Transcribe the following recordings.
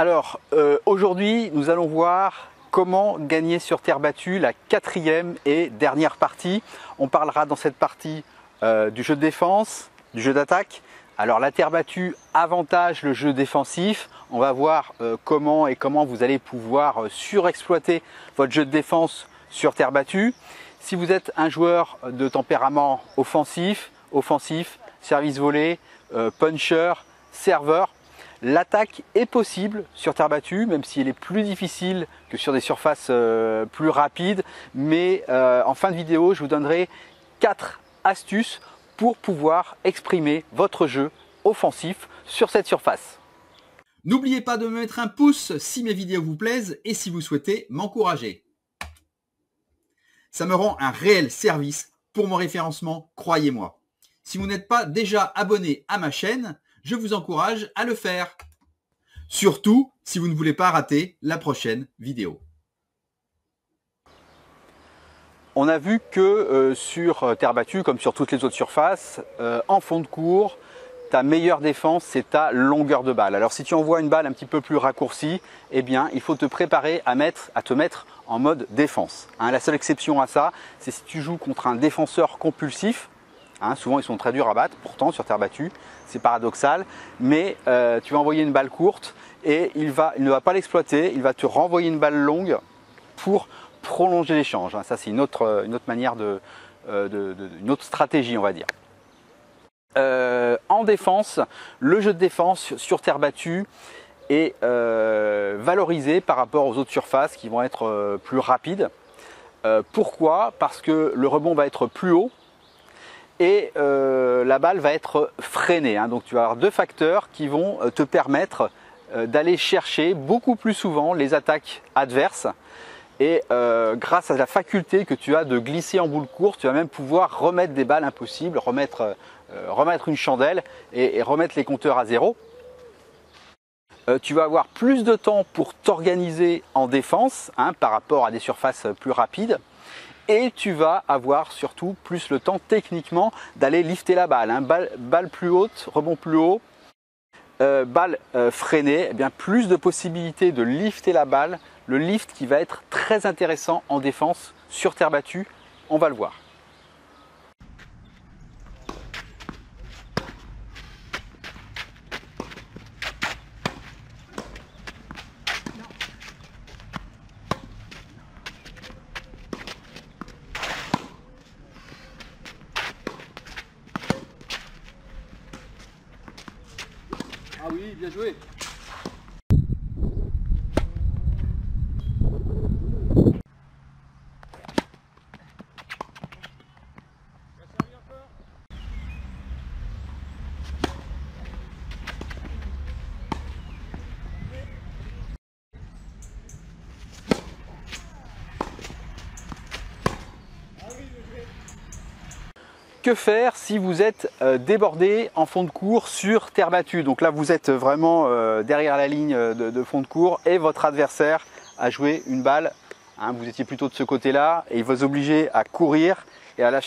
Alors, aujourd'hui, nous allons voir comment gagner sur terre battue, la quatrième et dernière partie. On parlera dans cette partie du jeu de défense, du jeu d'attaque. Alors, la terre battue avantage le jeu défensif. On va voir comment vous allez pouvoir surexploiter votre jeu de défense sur terre battue. Si vous êtes un joueur de tempérament offensif, service volé, puncher, serveur, l'attaque est possible sur terre battue, même si elle est plus difficile que sur des surfaces plus rapides. Mais en fin de vidéo, je vous donnerai 4 astuces pour pouvoir exprimer votre jeu offensif sur cette surface. N'oubliez pas de me mettre un pouce si mes vidéos vous plaisent et si vous souhaitez m'encourager. Ça me rend un réel service pour mon référencement, croyez-moi. Si vous n'êtes pas déjà abonné à ma chaîne, je vous encourage à le faire. Surtout si vous ne voulez pas rater la prochaine vidéo. On a vu que sur terre battue, comme sur toutes les autres surfaces, en fond de cours, ta meilleure défense, c'est ta longueur de balle. Alors si tu envoies une balle un petit peu plus raccourcie, eh bien, il faut te préparer à te mettre en mode défense. La seule exception à ça, c'est si tu joues contre un défenseur compulsif. Souvent, ils sont très durs à battre, pourtant, sur terre battue. C'est paradoxal, mais tu vas envoyer une balle courte et il ne va pas l'exploiter. Il va te renvoyer une balle longue pour prolonger l'échange. Ça, c'est une autre manière une autre stratégie, on va dire. En défense, le jeu de défense sur terre battue est valorisé par rapport aux autres surfaces qui vont être plus rapides. Pourquoi? Parce que le rebond va être plus haut et la balle va être freinée. Donc tu vas avoir deux facteurs qui vont te permettre d'aller chercher beaucoup plus souvent les attaques adverses. Et grâce à la faculté que tu as de glisser en boule courte, tu vas même pouvoir remettre des balles impossibles, remettre une chandelle et remettre les compteurs à zéro. Tu vas avoir plus de temps pour t'organiser en défense par rapport à des surfaces plus rapides. Et tu vas avoir surtout plus le temps techniquement d'aller lifter la balle. Balle plus haute, rebond plus haut, balle freinée, eh bien plus de possibilités de lifter la balle. Le lift qui va être très intéressant en défense sur terre battue, on va le voir. Ah oui, bien joué. Que faire si vous êtes débordé en fond de cours sur terre battue? Donc là, vous êtes vraiment derrière la ligne de fond de cours et votre adversaire a joué une balle. Vous étiez plutôt de ce côté-là et il va vous obliger à courir et à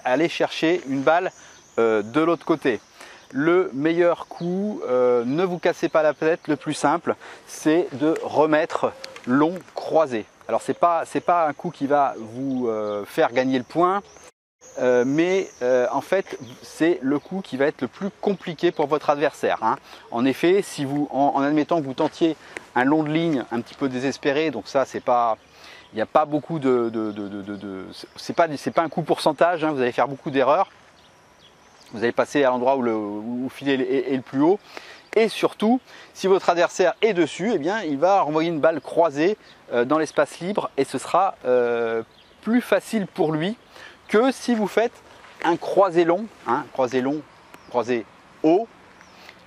aller chercher une balle de l'autre côté. Le meilleur coup, ne vous cassez pas la tête, le plus simple, c'est de remettre long croisé. Alors c'est pas un coup qui va vous faire gagner le point. Mais en fait, c'est le coup qui va être le plus compliqué pour votre adversaire. En effet, si en admettant que vous tentiez un long de ligne un petit peu désespéré, donc ça, il n'y a pas beaucoup c'est pas un coup pourcentage. Vous allez faire beaucoup d'erreurs. Vous allez passer à l'endroit où le filet est le plus haut. Et surtout, si votre adversaire est dessus, eh bien, il va renvoyer une balle croisée dans l'espace libre et ce sera plus facile pour lui que si vous faites un croisé long, croisé haut.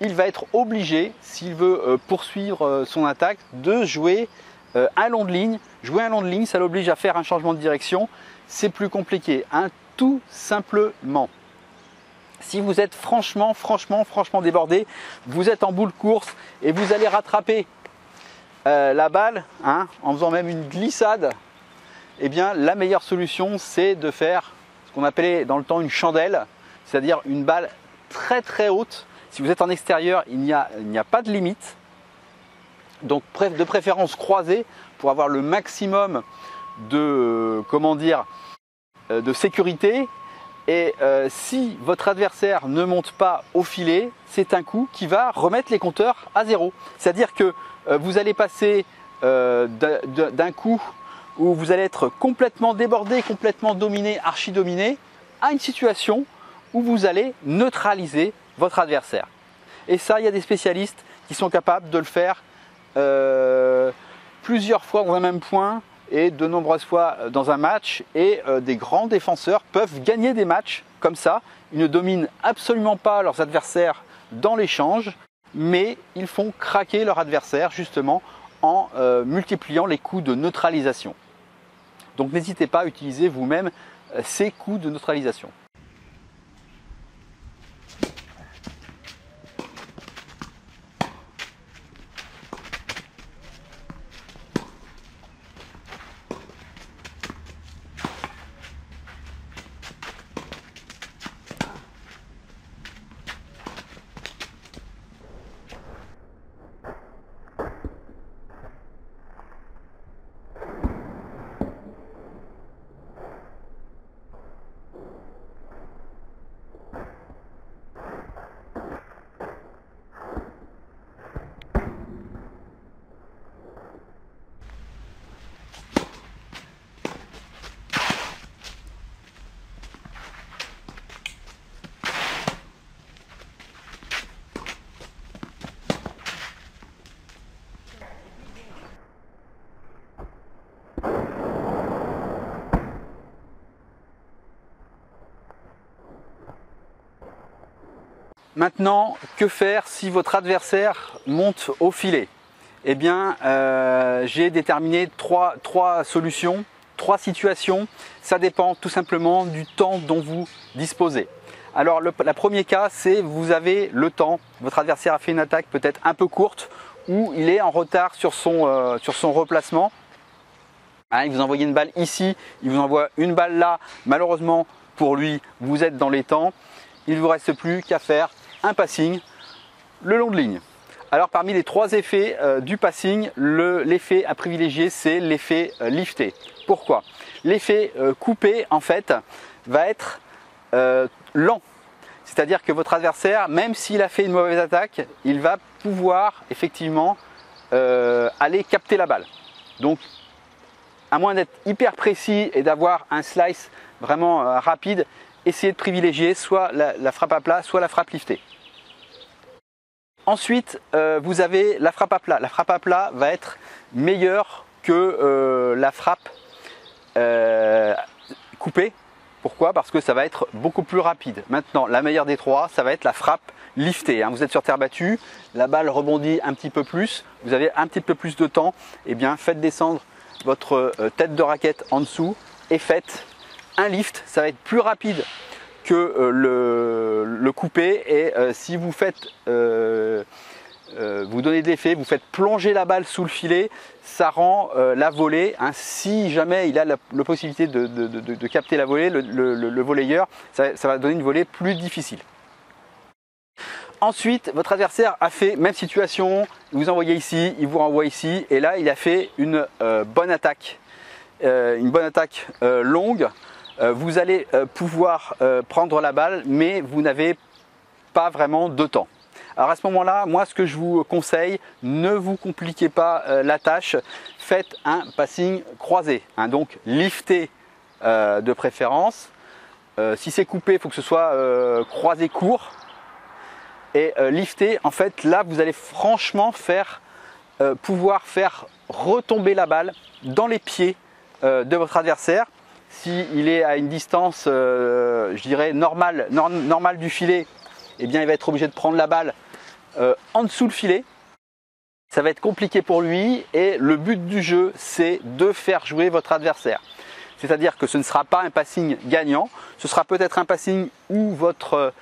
Il va être obligé, s'il veut poursuivre son attaque, de jouer un long de ligne. Jouer un long de ligne, ça l'oblige à faire un changement de direction. C'est plus compliqué, tout simplement. Si vous êtes franchement débordé, vous êtes en boule course et vous allez rattraper la balle en faisant même une glissade, eh bien la meilleure solution c'est de faire ce qu'on appelait dans le temps une chandelle, c'est-à-dire une balle très haute. Si vous êtes en extérieur, il n'y a pas de limite. Donc de préférence croisé pour avoir le maximum de, de sécurité. Et si votre adversaire ne monte pas au filet, c'est un coup qui va remettre les compteurs à zéro. C'est-à-dire que vous allez passer d'un coup où vous allez être complètement débordé, complètement dominé, archi-dominé, à une situation où vous allez neutraliser votre adversaire. Et ça, il y a des spécialistes qui sont capables de le faire plusieurs fois au même point et de nombreuses fois dans un match. Et des grands défenseurs peuvent gagner des matchs comme ça. Ils ne dominent absolument pas leurs adversaires dans l'échange, mais ils font craquer leur adversaire justement en multipliant les coups de neutralisation. Donc n'hésitez pas à utiliser vous-même ces coups de neutralisation. Maintenant, que faire si votre adversaire monte au filet? Eh bien, j'ai déterminé trois solutions, trois situations. Ça dépend tout simplement du temps dont vous disposez. Alors, le premier cas, c'est vous avez le temps. Votre adversaire a fait une attaque peut-être un peu courte ou il est en retard sur son replacement. Hein, il vous envoie une balle ici, il vous envoie une balle là. Malheureusement, pour lui, vous êtes dans les temps. Il ne vous reste plus qu'à faire un passing le long de ligne. Alors parmi les trois effets du passing, l'effet à privilégier, c'est l'effet lifté. Pourquoi? L'effet coupé en fait va être lent. C'est-à-dire que votre adversaire, même s'il a fait une mauvaise attaque, il va pouvoir effectivement aller capter la balle. Donc à moins d'être hyper précis et d'avoir un slice vraiment rapide, essayez de privilégier soit la frappe à plat, soit la frappe liftée. Ensuite, vous avez la frappe à plat. La frappe à plat va être meilleure que la frappe coupée. Pourquoi? Parce que ça va être beaucoup plus rapide. Maintenant, la meilleure des trois, ça va être la frappe liftée. Vous êtes sur terre battue, la balle rebondit un petit peu plus, vous avez un petit peu plus de temps. Eh bien, faites descendre votre tête de raquette en dessous et faites un lift. Ça va être plus rapide que le coupé, et si vous faites vous donnez de l'effet, vous faites plonger la balle sous le filet, ça rend la volée, hein, si jamais il a la possibilité de capter la volée, le volleyeur, ça va donner une volée plus difficile. Ensuite, votre adversaire a fait même situation, vous envoyez ici, il vous renvoie ici, et là il a fait une bonne attaque longue. Vous allez pouvoir prendre la balle, mais vous n'avez pas vraiment de temps. Alors à ce moment-là, moi ce que je vous conseille, ne vous compliquez pas la tâche, faites un passing croisé, hein, donc lifté de préférence. Si c'est coupé, il faut que ce soit croisé court. Et lifté, en fait, là vous allez franchement pouvoir faire retomber la balle dans les pieds de votre adversaire. S'il est à une distance, je dirais, normale du filet, eh bien, il va être obligé de prendre la balle en dessous le filet. Ça va être compliqué pour lui, et le but du jeu, c'est de faire jouer votre adversaire. C'est-à-dire que ce ne sera pas un passing gagnant, ce sera peut-être un passing où votre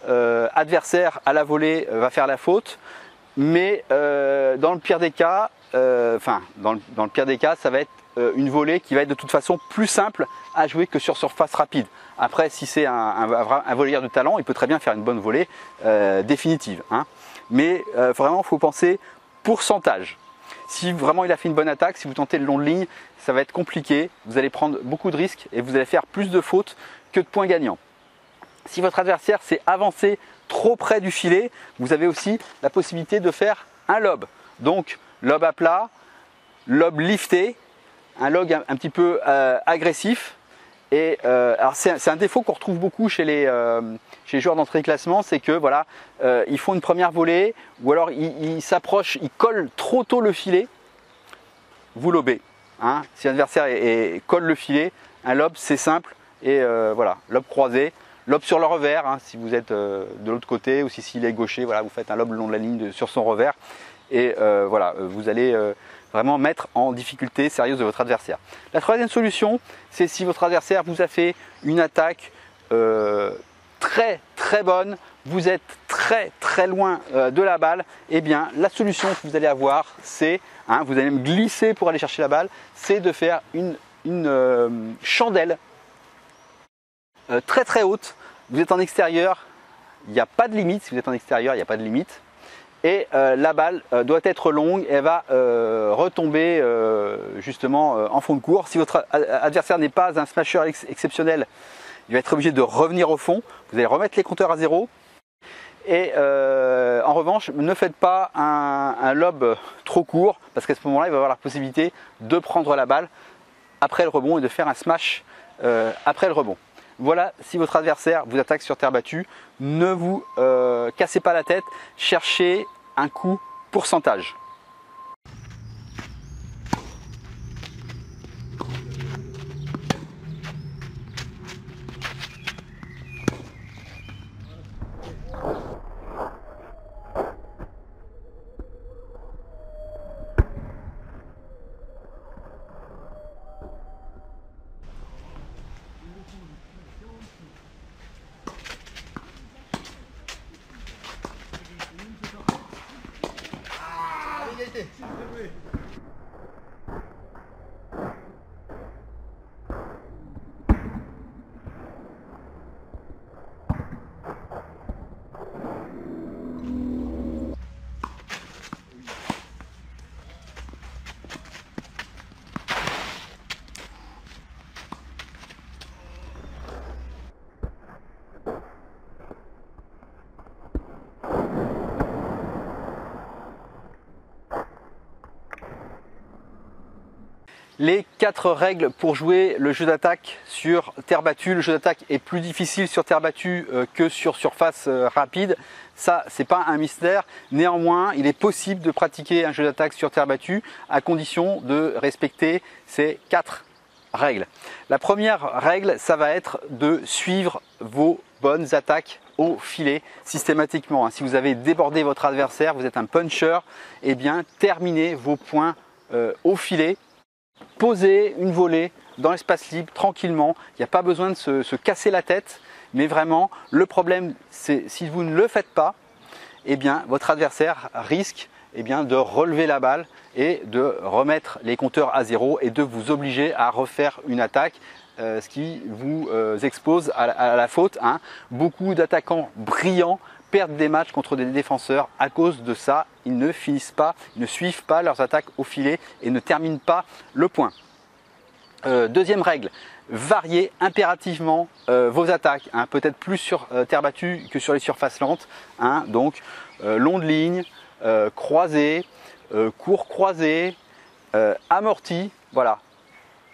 adversaire à la volée va faire la faute, mais dans le pire des cas, dans le pire des cas, ça va être une volée qui va être de toute façon plus simple à jouer que sur surface rapide. Après, si c'est un volleyeur de talent, il peut très bien faire une bonne volée définitive, hein. Mais vraiment, il faut penser pourcentage. Si vraiment il a fait une bonne attaque, si vous tentez le long de ligne, ça va être compliqué. Vous allez prendre beaucoup de risques et vous allez faire plus de fautes que de points gagnants. Si votre adversaire s'est avancé trop près du filet, vous avez aussi la possibilité de faire un lob. Donc lob à plat, lob lifté, un lob un petit peu agressif. Et alors c'est un défaut qu'on retrouve beaucoup chez les joueurs d'entrée de classement, c'est que voilà, ils font une première volée ou alors ils s'approchent, ils collent trop tôt le filet, vous lobez. Hein. Si l'adversaire colle le filet, un lob c'est simple et voilà, lob croisé, lob sur le revers, hein, si vous êtes de l'autre côté ou s'il est gaucher, voilà, vous faites un lob le long de la ligne sur son revers et voilà, vous allez vraiment mettre en difficulté sérieuse de votre adversaire. La troisième solution, c'est si votre adversaire vous a fait une attaque très bonne, vous êtes très loin de la balle, et bien la solution que vous allez avoir, c'est, hein, vous allez me glisser pour aller chercher la balle, c'est de faire une chandelle très haute. Vous êtes en extérieur, il n'y a pas de limite, si vous êtes en extérieur, il n'y a pas de limite. Et la balle doit être longue et elle va retomber justement en fond de cours. Si votre adversaire n'est pas un smasher exceptionnel, il va être obligé de revenir au fond. Vous allez remettre les compteurs à zéro. Et en revanche, ne faites pas un lob trop court parce qu'à ce moment-là, il va avoir la possibilité de prendre la balle après le rebond et de faire un smash après le rebond. Voilà, si votre adversaire vous attaque sur terre battue, ne vous cassez pas la tête, cherchez un coup pourcentage. Les 4 règles pour jouer le jeu d'attaque sur terre battue. Le jeu d'attaque est plus difficile sur terre battue que sur surface rapide. Ça, c'est pas un mystère. Néanmoins, il est possible de pratiquer un jeu d'attaque sur terre battue à condition de respecter ces 4 règles. La première règle, ça va être de suivre vos bonnes attaques au filet systématiquement. Si vous avez débordé votre adversaire, vous êtes un puncher, eh bien terminez vos points au filet. Posez une volée dans l'espace libre tranquillement, il n'y a pas besoin de se casser la tête, mais vraiment le problème c'est si vous ne le faites pas, eh bien votre adversaire risque de relever la balle et de remettre les compteurs à zéro et de vous obliger à refaire une attaque, ce qui vous expose à la faute. Hein. Beaucoup d'attaquants brillants perdent des matchs contre des défenseurs à cause de ça. Ils ne finissent pas, ils ne suivent pas leurs attaques au filet et ne terminent pas le point. Deuxième règle, variez impérativement vos attaques, hein, peut-être plus sur terre battue que sur les surfaces lentes. Hein, donc long de ligne, croisé, court croisé, amorti, voilà.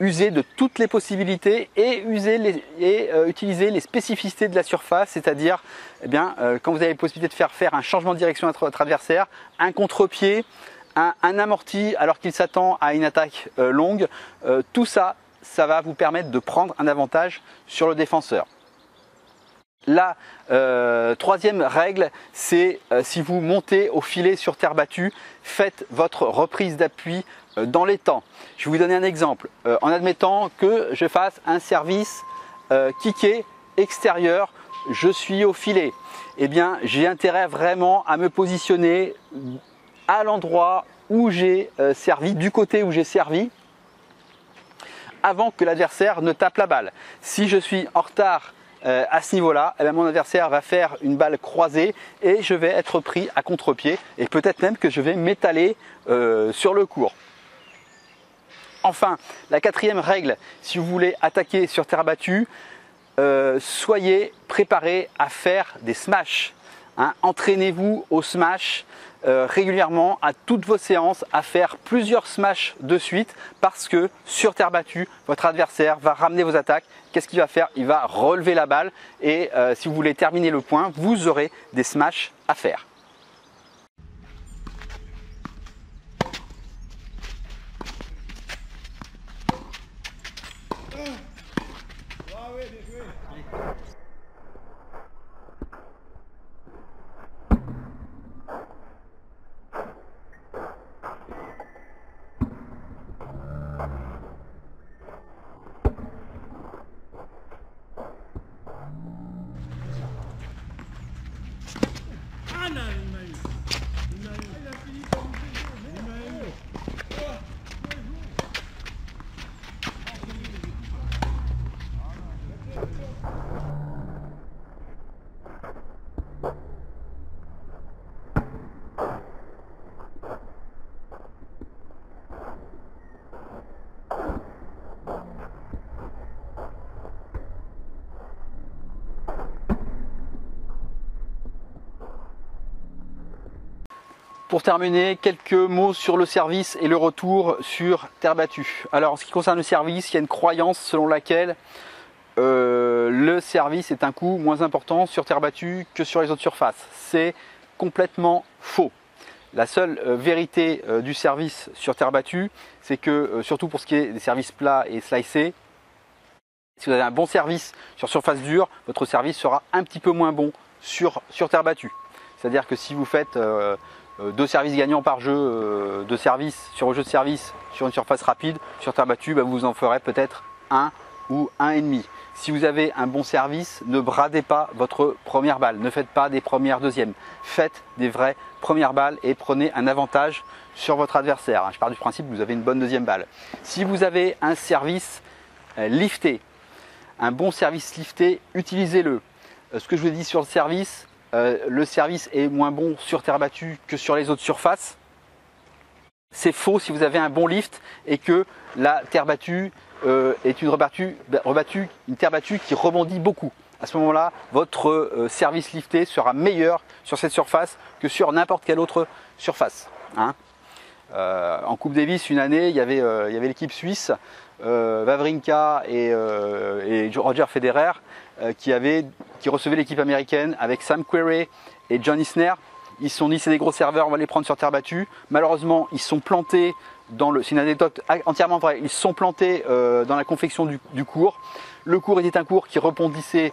Usez de toutes les possibilités et utilisez les spécificités de la surface, c'est-à-dire quand vous avez la possibilité de faire un changement de direction à votre adversaire, un contre-pied, un amorti alors qu'il s'attend à une attaque longue, tout ça, ça va vous permettre de prendre un avantage sur le défenseur. La troisième règle, c'est si vous montez au filet sur terre battue, faites votre reprise d'appui dans les temps. Je vais vous donner un exemple. En admettant que je fasse un service kické extérieur, je suis au filet. Eh bien, j'ai intérêt vraiment à me positionner à l'endroit où j'ai servi, du côté où j'ai servi, avant que l'adversaire ne tape la balle. Si je suis en retard à ce niveau-là, mon adversaire va faire une balle croisée et je vais être pris à contre-pied et peut-être même que je vais m'étaler sur le court. Enfin, la quatrième règle, si vous voulez attaquer sur terre battue, soyez préparés à faire des smashs. Entraînez-vous au smash régulièrement à toutes vos séances, à faire plusieurs smashs de suite parce que sur terre battue, votre adversaire va ramener vos attaques. Qu'est-ce qu'il va faire? Il va relever la balle et si vous voulez terminer le point, vous aurez des smashs à faire. Pour terminer, quelques mots sur le service et le retour sur terre battue. Alors en ce qui concerne le service, il y a une croyance selon laquelle le service est un coût moins important sur terre battue que sur les autres surfaces. C'est complètement faux. La seule vérité du service sur terre battue, c'est que surtout pour ce qui est des services plats et slicés, si vous avez un bon service sur surface dure, votre service sera un petit peu moins bon sur terre battue. C'est-à-dire que si vous faites 2 services gagnants par jeu de service sur un jeu de service sur une surface rapide, sur terre battue, vous en ferez peut-être 1 ou 1,5. Si vous avez un bon service, ne bradez pas votre première balle, ne faites pas des premières deuxièmes, faites des vraies premières balles et prenez un avantage sur votre adversaire. Je pars du principe que vous avez une bonne deuxième balle. Si vous avez un service lifté, un bon service lifté, utilisez-le. Ce que je vous ai dit sur le service est moins bon sur terre battue que sur les autres surfaces. C'est faux si vous avez un bon lift et que la terre battue est une terre battue qui rebondit beaucoup. À ce moment-là, votre service lifté sera meilleur sur cette surface que sur n'importe quelle autre surface. En Coupe Davis, une année, il y avait l'équipe suisse, Wawrinka et Roger Federer, qui recevaient l'équipe américaine avec Sam Querrey et John Isner. Ils se sont dit c'est des gros serveurs, on va les prendre sur terre battue. Malheureusement, ils se sont plantés c'est une anecdote entièrement vraie, ils se sont plantés dans la confection du court. Le court était un court qui rebondissait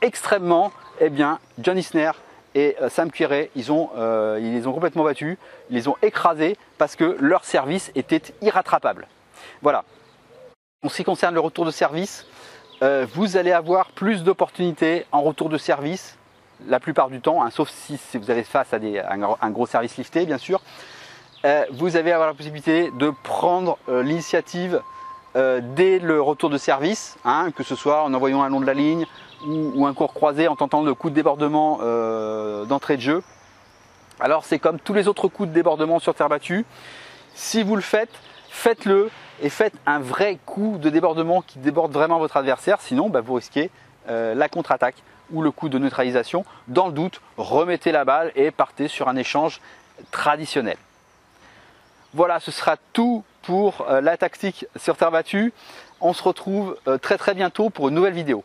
extrêmement. Eh bien, John Isner et Sam Querrey, ils les ont complètement battus, ils les ont écrasés parce que leur service était irrattrapable. Voilà. En ce qui concerne le retour de service, vous allez avoir plus d'opportunités en retour de service la plupart du temps, sauf si vous avez face à un gros service lifté bien sûr. Vous allez avoir la possibilité de prendre l'initiative dès le retour de service, que ce soit en envoyant un long de la ligne ou un court croisé en tentant le coup de débordement d'entrée de jeu. Alors c'est comme tous les autres coups de débordement sur terre battue. Si vous le faites, faites-le et faites un vrai coup de débordement qui déborde vraiment votre adversaire. Sinon, vous risquez la contre-attaque ou le coup de neutralisation. Dans le doute, remettez la balle et partez sur un échange traditionnel. Voilà, ce sera tout pour la tactique sur terre battue. On se retrouve très bientôt pour une nouvelle vidéo.